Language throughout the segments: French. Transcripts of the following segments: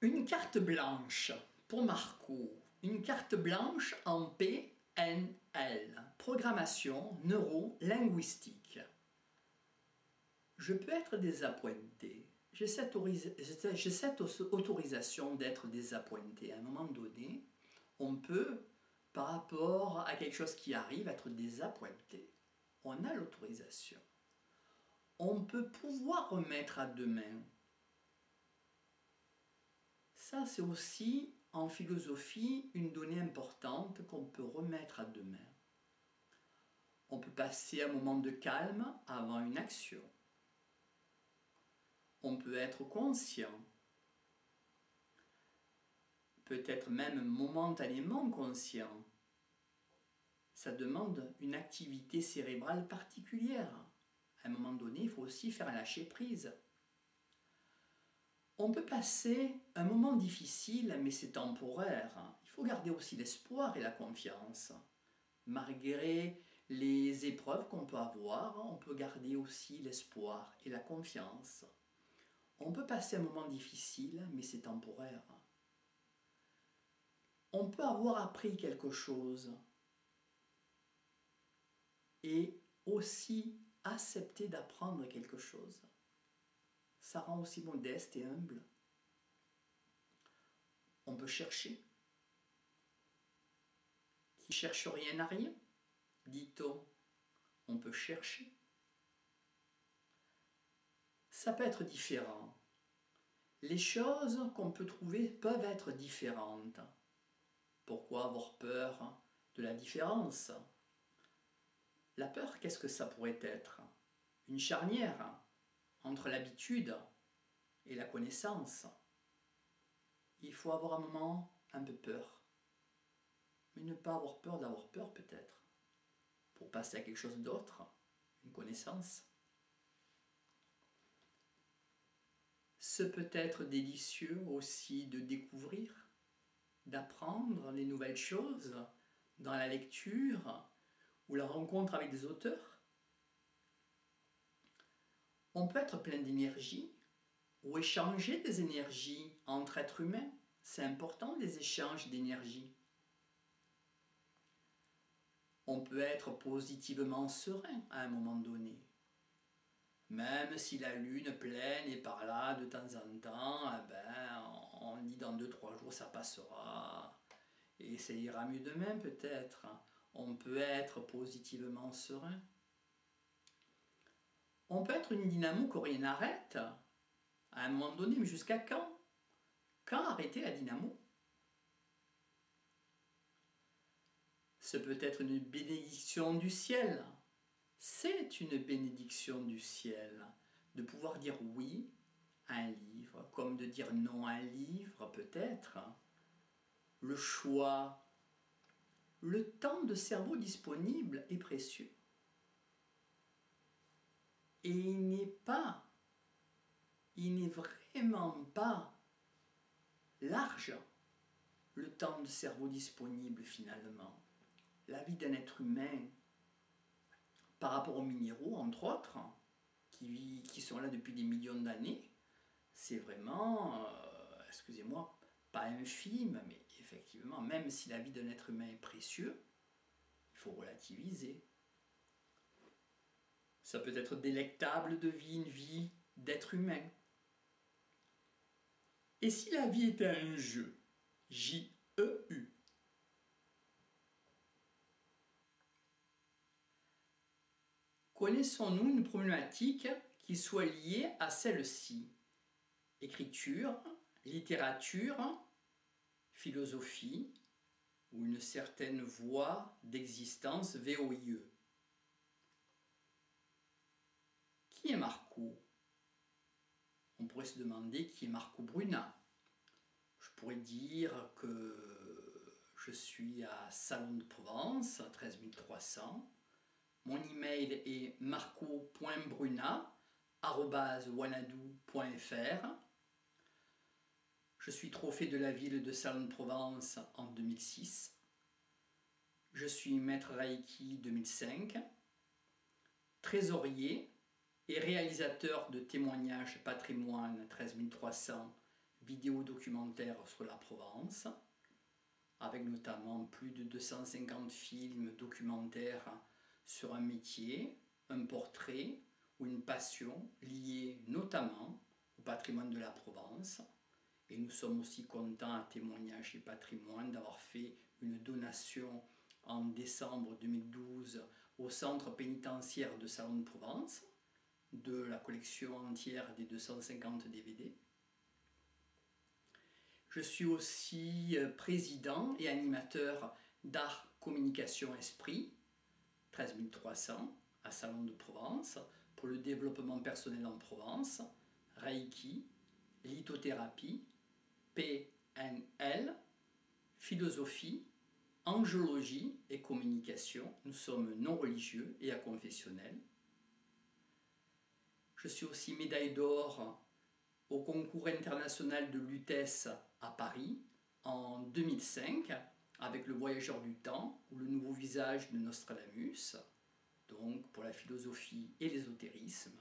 Une carte blanche pour Marco, une carte blanche en PNL, programmation neuro-linguistique. Je peux être désappointé. J'ai cette autorisation d'être désappointé. À un moment donné, on peut, par rapport à quelque chose qui arrive, être désappointé. On a l'autorisation. On peut pouvoir remettre à demain. Ça, c'est aussi, en philosophie, une donnée importante qu'on peut remettre à demain. On peut passer un moment de calme avant une action. On peut être conscient, peut-être même momentanément conscient. Ça demande une activité cérébrale particulière. À un moment donné, il faut aussi faire un lâcher-prise. On peut passer un moment difficile, mais c'est temporaire. Il faut garder aussi l'espoir et la confiance. Malgré les épreuves qu'on peut avoir, on peut garder aussi l'espoir et la confiance. On peut passer un moment difficile, mais c'est temporaire. On peut avoir appris quelque chose et aussi accepter d'apprendre quelque chose. Ça rend aussi modeste et humble. On peut chercher. Qui cherche rien n'a rien, dit-on. On peut chercher. Ça peut être différent. Les choses qu'on peut trouver peuvent être différentes. Pourquoi avoir peur de la différence? La peur, qu'est-ce que ça pourrait être? Une charnière entre l'habitude et la connaissance. Il faut avoir un moment un peu peur. Mais ne pas avoir peur d'avoir peur peut-être. Pour passer à quelque chose d'autre, une connaissance. Ce peut être délicieux aussi de découvrir, d'apprendre les nouvelles choses dans la lecture ou la rencontre avec des auteurs. On peut être plein d'énergie ou échanger des énergies entre êtres humains. C'est important les échanges d'énergie. On peut être positivement serein à un moment donné. Même si la lune pleine est par là de temps en temps, on dit dans 2-3 jours ça passera. Et ça ira mieux demain peut-être. On peut être positivement serein. On peut être une dynamo que rien n'arrête. À un moment donné, mais jusqu'à quand? Quand arrêter la dynamo? Ce peut être une bénédiction du ciel. C'est une bénédiction du ciel de pouvoir dire oui à un livre, comme de dire non à un livre peut-être. Le choix, le temps de cerveau disponible est précieux. Et il n'est vraiment pas large le temps de cerveau disponible finalement. La vie d'un être humain, par rapport aux minéraux, entre autres, qui sont là depuis des millions d'années, c'est vraiment, excusez-moi, pas infime, mais effectivement, même si la vie d'un être humain est précieux, il faut relativiser. Ça peut être délectable de vie, une vie d'être humain. Et si la vie était un jeu, J-E-U, connaissons-nous une problématique qui soit liée à celle-ci? Écriture, littérature, philosophie ou une certaine voie d'existence VOIE. Qui est Marco? On pourrait se demander qui est Marco Bruna. Je pourrais dire que je suis à Salon de Provence, 13 300. Mon email est marco.bruna@wanadoo.fr. Je suis trophée de la ville de Salon de Provence en 2006. Je suis maître Reiki 2005, trésorier et réalisateur de témoignages patrimoine 13 300 vidéos documentaires sur la Provence, avec notamment plus de 250 films documentaires sur un métier, un portrait ou une passion liée notamment au patrimoine de la Provence. Et nous sommes aussi contents à Témoignages et Patrimoine d'avoir fait une donation en décembre 2012 au centre pénitentiaire de Salon de Provence de la collection entière des 250 DVD. Je suis aussi président et animateur d'Art, Communication, Esprit, 13 300 à Salon de Provence, pour le développement personnel en Provence, Reiki, lithothérapie, PNL, philosophie, angiologie et communication. Nous sommes non religieux et aconfessionnels. Je suis aussi médaille d'or au concours international de Lutèce à Paris en 2005 avec Le Voyageur du Temps ou Le Nouveau Visage de Nostradamus, donc pour la philosophie et l'ésotérisme,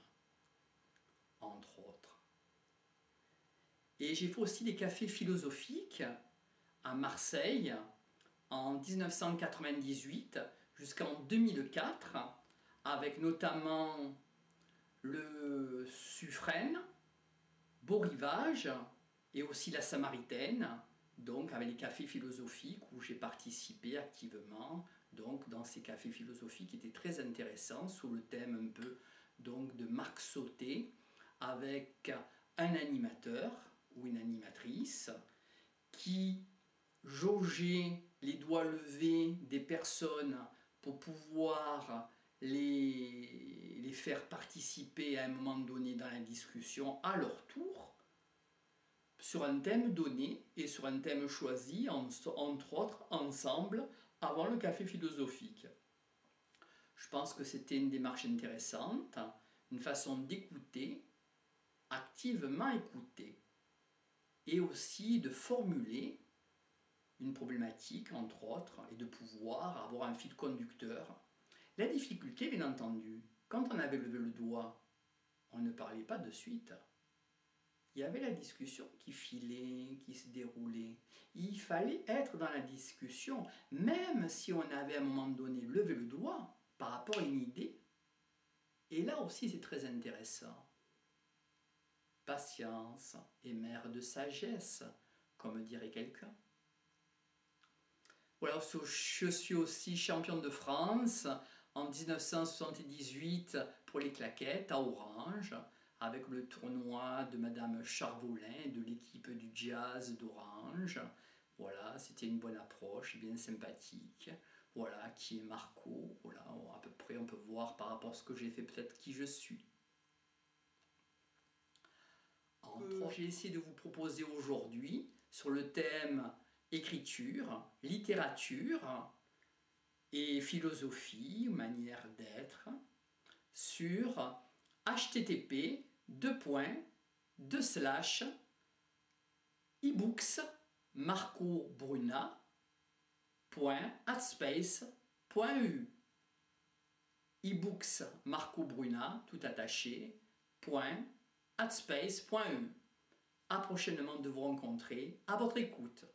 entre autres. Et j'ai fait aussi des cafés philosophiques à Marseille en 1998 jusqu'en 2004, avec notamment le Suffren, Beau Rivage et aussi la Samaritaine, donc avec les cafés philosophiques où j'ai participé activement donc dans ces cafés philosophiques qui étaient très intéressants sous le thème un peu donc de Marc Sauté, avec un animateur ou une animatrice qui jaugeait les doigts levés des personnes pour pouvoir les faire participer à un moment donné dans la discussion à leur tour sur un thème donné et sur un thème choisi, entre autres, ensemble, avant le café philosophique. Je pense que c'était une démarche intéressante, une façon d'écouter, activement écouter, et aussi de formuler une problématique, entre autres, et de pouvoir avoir un fil conducteur. La difficulté, bien entendu, quand on avait levé le doigt, on ne parlait pas de suite. Il y avait la discussion qui filait, qui se déroulait. Il fallait être dans la discussion, même si on avait à un moment donné levé le doigt par rapport à une idée. Et là aussi, c'est très intéressant. Patience est mère de sagesse, comme dirait quelqu'un. Voilà, je suis aussi championne de France en 1978 pour les claquettes à Orange, avec le tournoi de Madame Charvolin et de l'équipe du jazz d'Orange. Voilà, c'était une bonne approche, bien sympathique. Voilà, qui est Marco. Voilà, à peu près on peut voir par rapport à ce que j'ai fait peut-être qui je suis. Entre autres, j'ai essayé de vous proposer aujourd'hui sur le thème écriture, littérature et philosophie, manière d'être, sur http://ebooks marcobruna.artspace.eu ebooks marcobruna, tout attaché, .artspace.eu. À prochainement de vous rencontrer, à votre écoute.